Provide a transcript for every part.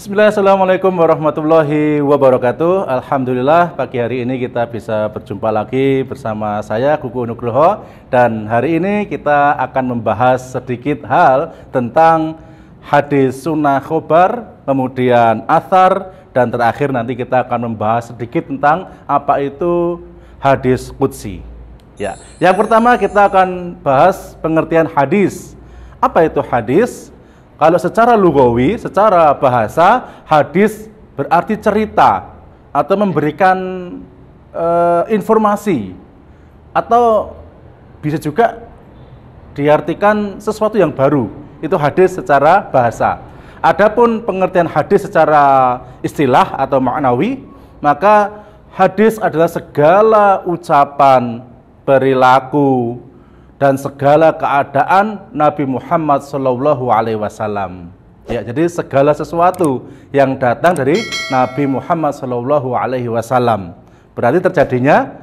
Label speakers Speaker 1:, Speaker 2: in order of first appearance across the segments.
Speaker 1: Bismillah, assalamualaikum warahmatullahi wabarakatuh. Alhamdulillah pagi hari ini kita bisa berjumpa lagi bersama saya Kuku Nugroho. Dan hari ini kita akan membahas sedikit hal tentang hadis sunnah khobar, kemudian athar, dan terakhir nanti kita akan membahas sedikit tentang apa itu hadis qudsi. Ya, yang pertama kita akan bahas pengertian hadis. Apa itu hadis? Kalau secara lugawi, secara bahasa, hadis berarti cerita atau memberikan informasi, atau bisa juga diartikan sesuatu yang baru. Itu hadis secara bahasa. Adapun pengertian hadis secara istilah atau maknawi, maka hadis adalah segala ucapan, perilaku, dan segala keadaan Nabi Muhammad SAW. Ya, jadi segala sesuatu yang datang dari Nabi Muhammad SAW. Berarti terjadinya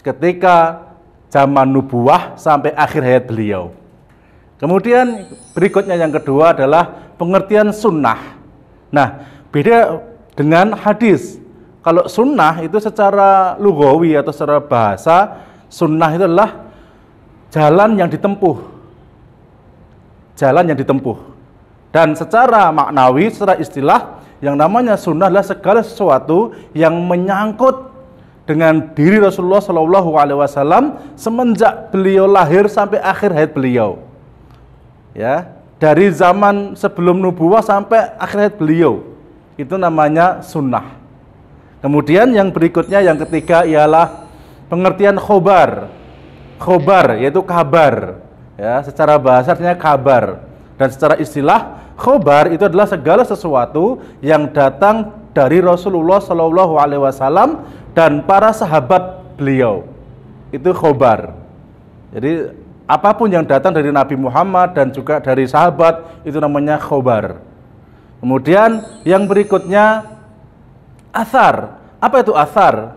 Speaker 1: ketika zaman nubuwah sampai akhir hayat beliau. Kemudian berikutnya yang kedua adalah pengertian sunnah. Nah, beda dengan hadis. Kalau sunnah itu secara lugawi atau secara bahasa, sunnah itu adalah jalan yang ditempuh. Jalan yang ditempuh. Dan secara maknawi, secara istilah, yang namanya sunnah adalah segala sesuatu yang menyangkut dengan diri Rasulullah SAW semenjak beliau lahir sampai akhir hayat beliau. Ya, dari zaman sebelum nubuwah sampai akhir hayat beliau. Itu namanya sunnah. Kemudian yang berikutnya, yang ketiga ialah pengertian khobar. Khobar yaitu kabar, ya, secara bahasa artinya kabar, dan secara istilah khobar itu adalah segala sesuatu yang datang dari Rasulullah SAW dan para sahabat beliau. Itu khobar. Jadi apapun yang datang dari Nabi Muhammad dan juga dari sahabat itu namanya khobar. Kemudian yang berikutnya athar. Apa itu athar?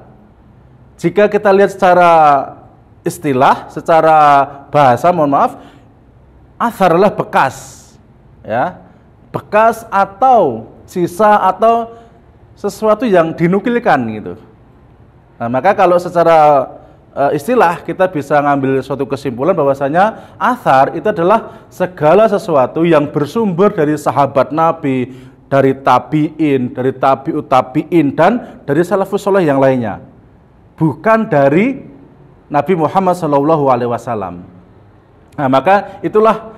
Speaker 1: Jika kita lihat secara istilah, secara bahasa, mohon maaf, athar adalah bekas, ya, bekas atau sisa atau sesuatu yang dinukilkan gitu. Nah, maka kalau secara istilah kita bisa ngambil suatu kesimpulan bahwasanya athar itu adalah segala sesuatu yang bersumber dari sahabat Nabi, dari tabi'in, dari tabi'ut tabi'in, dan dari salafus saleh yang lainnya, bukan dari Nabi Muhammad SAW. Nah, maka itulah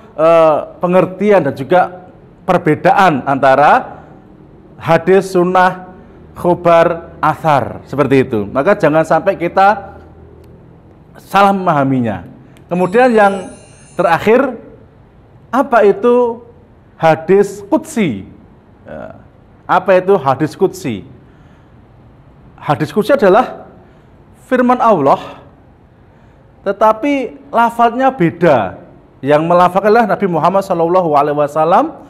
Speaker 1: pengertian dan juga perbedaan antara hadis, sunnah, khobar, athar, seperti itu. Maka jangan sampai kita salah memahaminya. Kemudian yang terakhir, apa itu hadis qudsi? Apa itu hadis qudsi? Hadis qudsi adalah firman Allah, tetapi lafadznya beda. Yang melafalkan adalah Nabi Muhammad SAW,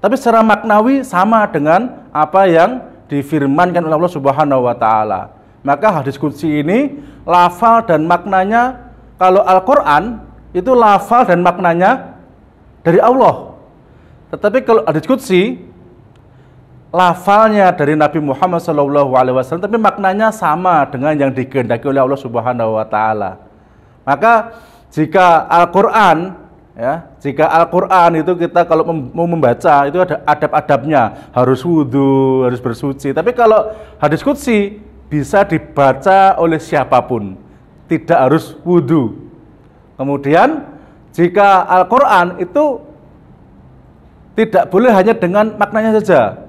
Speaker 1: tapi secara maknawi sama dengan apa yang difirmankan oleh Allah Subhanahu wa Ta'ala. Maka hadis qudsi ini lafal dan maknanya, kalau Al-Quran itu lafal dan maknanya dari Allah. Tetapi kalau hadis qudsi lafalnya dari Nabi Muhammad SAW, tapi maknanya sama dengan yang dikehendaki oleh Allah Subhanahu wa Ta'ala. Maka jika Al-Quran, ya, jika Al-Quran itu kita kalau mau membaca itu ada adab-adabnya, harus wudhu, harus bersuci. Tapi kalau hadis qudsi bisa dibaca oleh siapapun, tidak harus wudhu. Kemudian jika Al-Quran itu tidak boleh hanya dengan maknanya saja,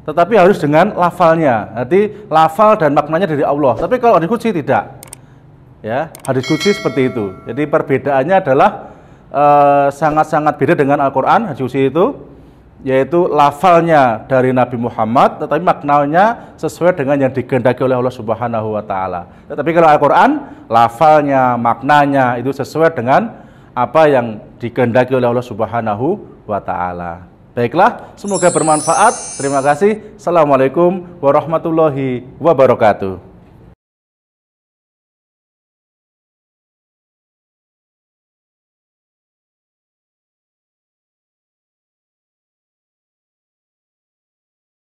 Speaker 1: tetapi harus dengan lafalnya. Jadi lafal dan maknanya dari Allah. Tapi kalau hadis qudsi tidak. Ya, hadis qudsi seperti itu. Jadi perbedaannya adalah sangat-sangat beda dengan Al-Quran. Hadis qudsi itu yaitu lafalnya dari Nabi Muhammad, tetapi maknanya sesuai dengan yang dikehendaki oleh Allah Subhanahu wa Ta'ala. Tetapi kalau Al-Quran, lafalnya, maknanya itu sesuai dengan apa yang dikehendaki oleh Allah Subhanahu wa Ta'ala. Baiklah, semoga bermanfaat. Terima kasih. Assalamualaikum warahmatullahi wabarakatuh.